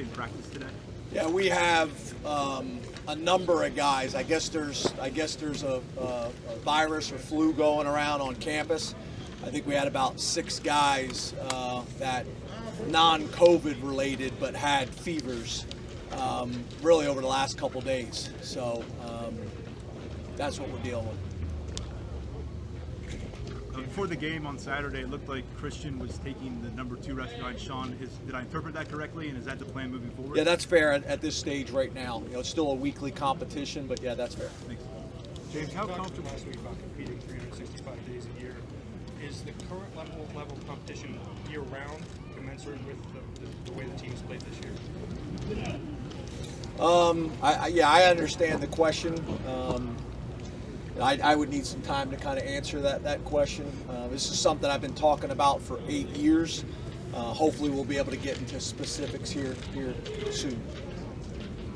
participate in practice today? Yeah, we have a number of guys. I guess there's a virus or flu going around on campus. I think we had about 6 guys that non-COVID related but had fevers really over the last couple days. So that's what we're dealing with. Before the game on Saturday, it looked like Christian was taking the number 2 reps behind Sean. Did I interpret that correctly, and is that the plan moving forward? Yeah, that's fair at this stage right now. It's still a weekly competition, but yeah, that's fair. Thanks. James, how comfortable last week about competing 365 days a year? Is the current level of competition year-round commensurate with the way the team's played this year? I understand the question. I would need some time to kind of answer that question. This is something I've been talking about for 8 years. Hopefully we'll be able to get into specifics here soon.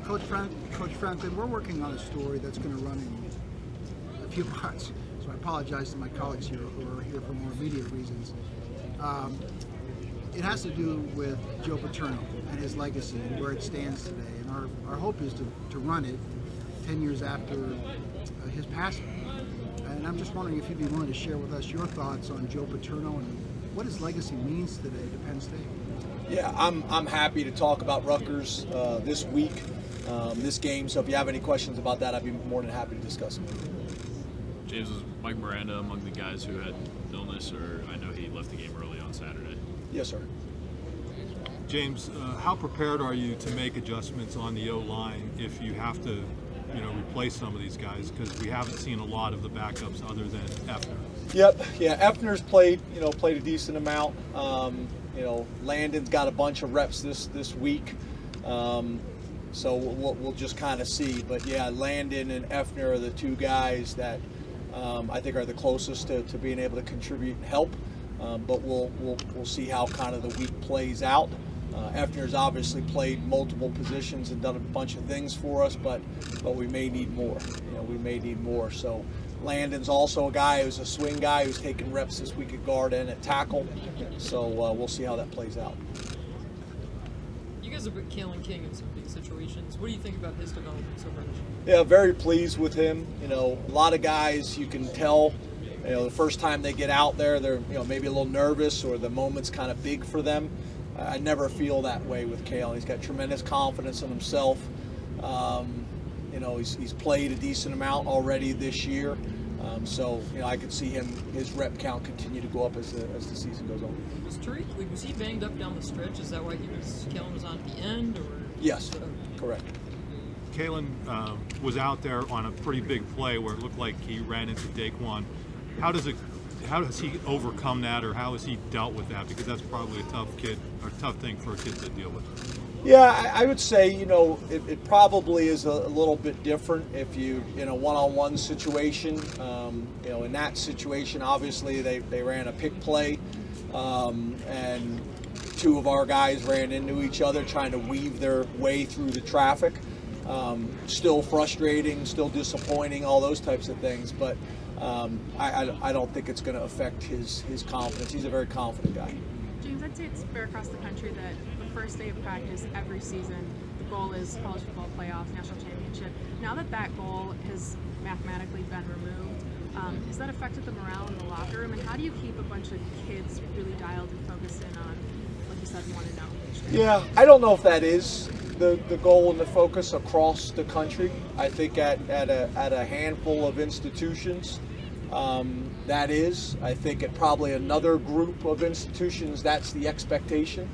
Coach Franklin, we're working on a story that's going to run in a few months. So I apologize to my colleagues here who are here for more immediate reasons. It has to do with Joe Paterno and his legacy and where it stands today. And our hope is to run it 10 years after his passing. And I'm just wondering if you'd be willing to share with us your thoughts on Joe Paterno and what his legacy means today to Penn State. Yeah, I'm happy to talk about Rutgers this week, this game. So if you have any questions about that, I'd be more than happy to discuss them. James, was Mike Miranda among the guys who had illness, or I know he left the game early on Saturday? Yes, sir. James, how prepared are you to make adjustments on the O-line if you have to, replace some of these guys? Because we haven't seen a lot of the backups other than Effner. Yep. Yeah, Effner's played a decent amount. Landon's got a bunch of reps this week. So we'll just kind of see. But yeah, Landon and Effner are the 2 guys that I think are the closest to being able to contribute and help. But we'll see how kind of the week plays out. Effner's obviously played multiple positions and done a bunch of things for us, but we may need more. We may need more. So Landon's also a guy who's a swing guy who's taking reps this week at guard and at tackle. So we'll see how that plays out. You guys have put Kalen King in some big situations. What do you think about his development so far? Yeah, very pleased with him. A lot of guys you can tell, the first time they get out there, they're maybe a little nervous or the moment's kind of big for them. I never feel that way with Kalen. He's got tremendous confidence in himself. He's played a decent amount already this year. So I could see his rep count continue to go up as the season goes on. Was he banged up down the stretch? Is that why Kalen was on at the end? Or yes, correct. Kalen was out there on a pretty big play where it looked like he ran into Daquan. How does he overcome that, or how has he dealt with that? Because that's probably a tough thing for a kid to deal with. Yeah, I would say, it probably is a little bit different if you, in a one-on-one situation. In that situation, obviously, they ran a pick play, and 2 of our guys ran into each other trying to weave their way through the traffic. Still frustrating, still disappointing, all those types of things, but I don't think it's going to affect his confidence. He's a very confident guy. James, I'd say it's fair across the country that the first day of practice every season, the goal is college football playoffs, national championship. Now that goal has mathematically been removed, has that affected the morale in the locker room? And how do you keep a bunch of kids really dialed and focused in on, like you said, 1-0? Yeah, I don't know if that is the goal and the focus across the country. I think at a handful of institutions, that is. I think at probably another group of institutions, that's the expectation.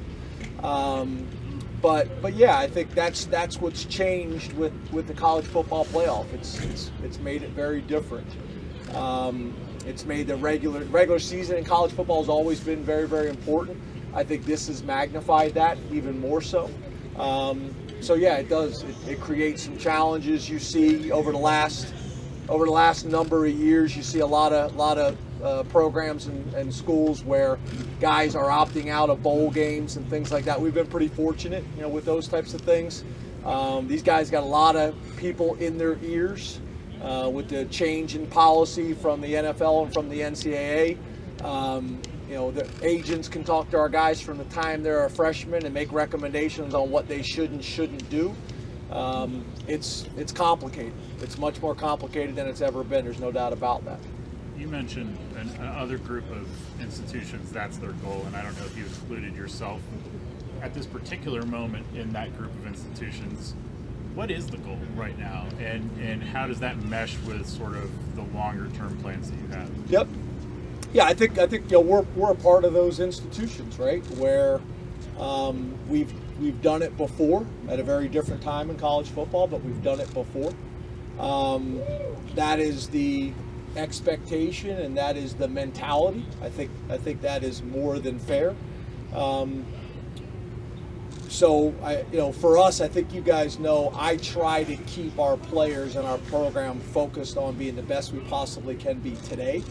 But yeah, I think that's what's changed with the college football playoff. It's made it very different. It's made the regular season in college football has always been very, very important. I think this has magnified that even more so. So yeah, it does. It creates some challenges. You see over the last number of years, you see a lot of programs and schools where guys are opting out of bowl games and things like that. We've been pretty fortunate, with those types of things. These guys got a lot of people in their ears with the change in policy from the NFL and from the NCAA. the agents can talk to our guys from the time they're a freshman and make recommendations on what they should and shouldn't do. It's complicated. It's much more complicated than it's ever been. There's no doubt about that. You mentioned another group of institutions, that's their goal, and I don't know if you included yourself at this particular moment in that group of institutions. What is the goal right now, and how does that mesh with sort of the longer term plans that you have? Yep. Yeah, I think we're a part of those institutions, right? Where we've done it before at a very different time in college football, but we've done it before. That is the expectation, and that is the mentality. I think that is more than fair. So for us, I think you guys know, I try to keep our players and our program focused on being the best we possibly can be today,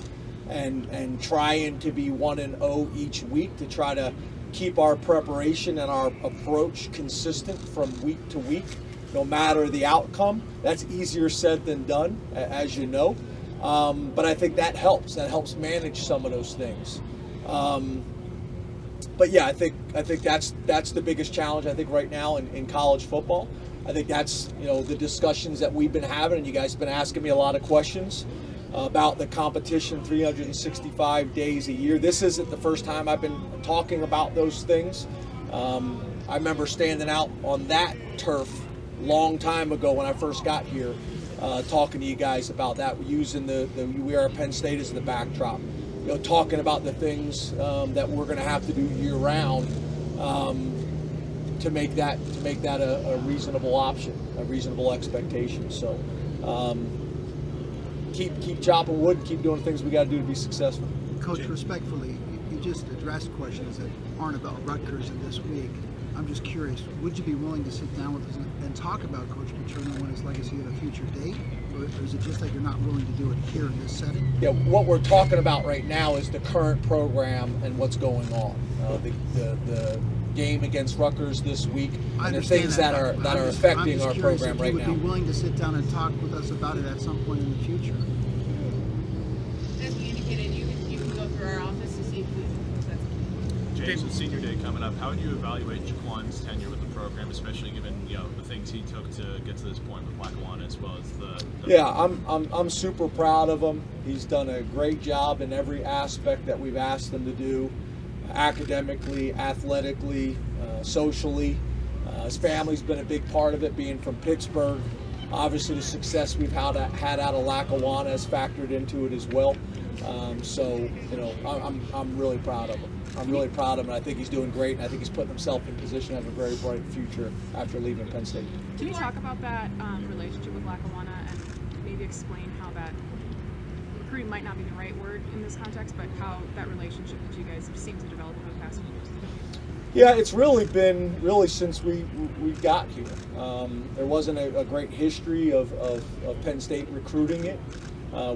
and trying to be 1-0 each week to try to keep our preparation and our approach consistent from week to week, no matter the outcome. That's easier said than done, as you know. But I think that helps. That helps manage some of those things. But yeah, I think that's the biggest challenge, I think, right now in college football. I think that's the discussions that we've been having, and you guys have been asking me a lot of questions about the competition 365 days a year. This isn't the first time I've been talking about those things. I remember standing out on that turf long time ago when I first got here, talking to you guys about that, using the We Are Penn State as the backdrop. Talking about the things that we're going to have to do year round to make that a reasonable option, a reasonable expectation. So keep chopping wood and keep doing things we got to do to be successful. Coach, respectfully, you just addressed questions that aren't about Rutgers in this week. I'm just curious, would you be willing to sit down with us and talk about Coach Paterno and his legacy at a future date? Or is it just that you're not willing to do it here in this setting? Yeah, what we're talking about right now is the current program and what's going on. The game against Rutgers this week, and the things that are affecting our program right now. Would you be willing to sit down and talk with us about it at some point in the future? As we indicated, you can go through our office to see if James, with senior day coming up, how would you evaluate Jaquan's tenure with the program, especially given the things he took to get to this point with Lackawanna, as well as the Yeah, I'm super proud of him. He's done a great job in every aspect that we've asked him to do, academically, athletically, socially. His family's been a big part of it, being from Pittsburgh. Obviously, the success we've had out of Lackawanna has factored into it as well. I'm really proud of him. I'm really proud of him, and I think he's doing great, and I think he's putting himself in position to have a very bright future after leaving Penn State. Can you talk about that relationship with Lackawanna and maybe explain how that recruiting might not be the right word in this context, but how that relationship that you guys have seemed to develop over the past few years? Yeah, it's really been since we got here. There wasn't a great history of Penn State recruiting it.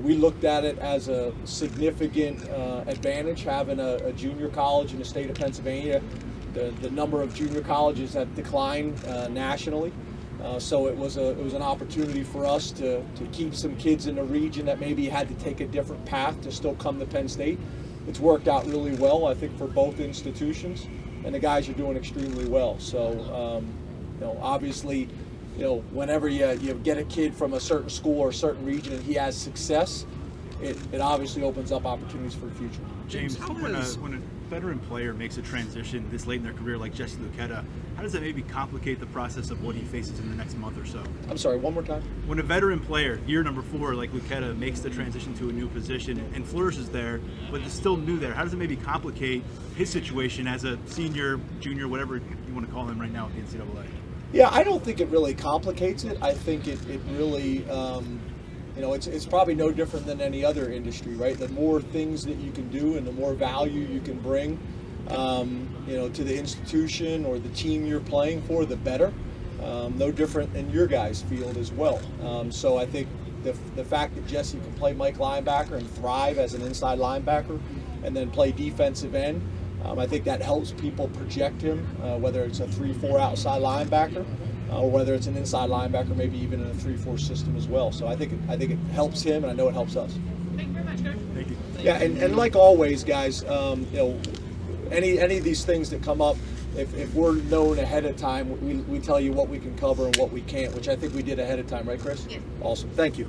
We looked at it as a significant advantage having a junior college in the state of Pennsylvania. The number of junior colleges have declined nationally, so it was an opportunity for us to keep some kids in the region that maybe had to take a different path to still come to Penn State. It's worked out really well, I think, for both institutions, and the guys are doing extremely well. So, obviously, whenever you get a kid from a certain school or a certain region and he has success, it obviously opens up opportunities for the future. James, when a veteran player makes a transition this late in their career, like Jesse Luketa, how does that maybe complicate the process of what he faces in the next month or so? I'm sorry, one more time? When a veteran player, year number 4, like Luketa, makes the transition to a new position and flourishes there, but is still new there, how does it maybe complicate his situation as a senior, junior, whatever you want to call him right now at the NCAA? Yeah, I don't think it really complicates it. I think it really, it's probably no different than any other industry, right? The more things that you can do and the more value you can bring, to the institution or the team you're playing for, the better. No different in your guys' field as well. So I think the fact that Jesse can play Mike linebacker and thrive as an inside linebacker and then play defensive end, I think that helps people project him, whether it's a 3-4 outside linebacker or whether it's an inside linebacker, maybe even in a 3-4 system as well. So I think it helps him, and I know it helps us. Thank you very much, Coach. Thank you. Yeah, and like always, guys, you know, any of these things that come up, if we're known ahead of time, we tell you what we can cover and what we can't, which I think we did ahead of time, right, Chris? Yes. Awesome. Thank you.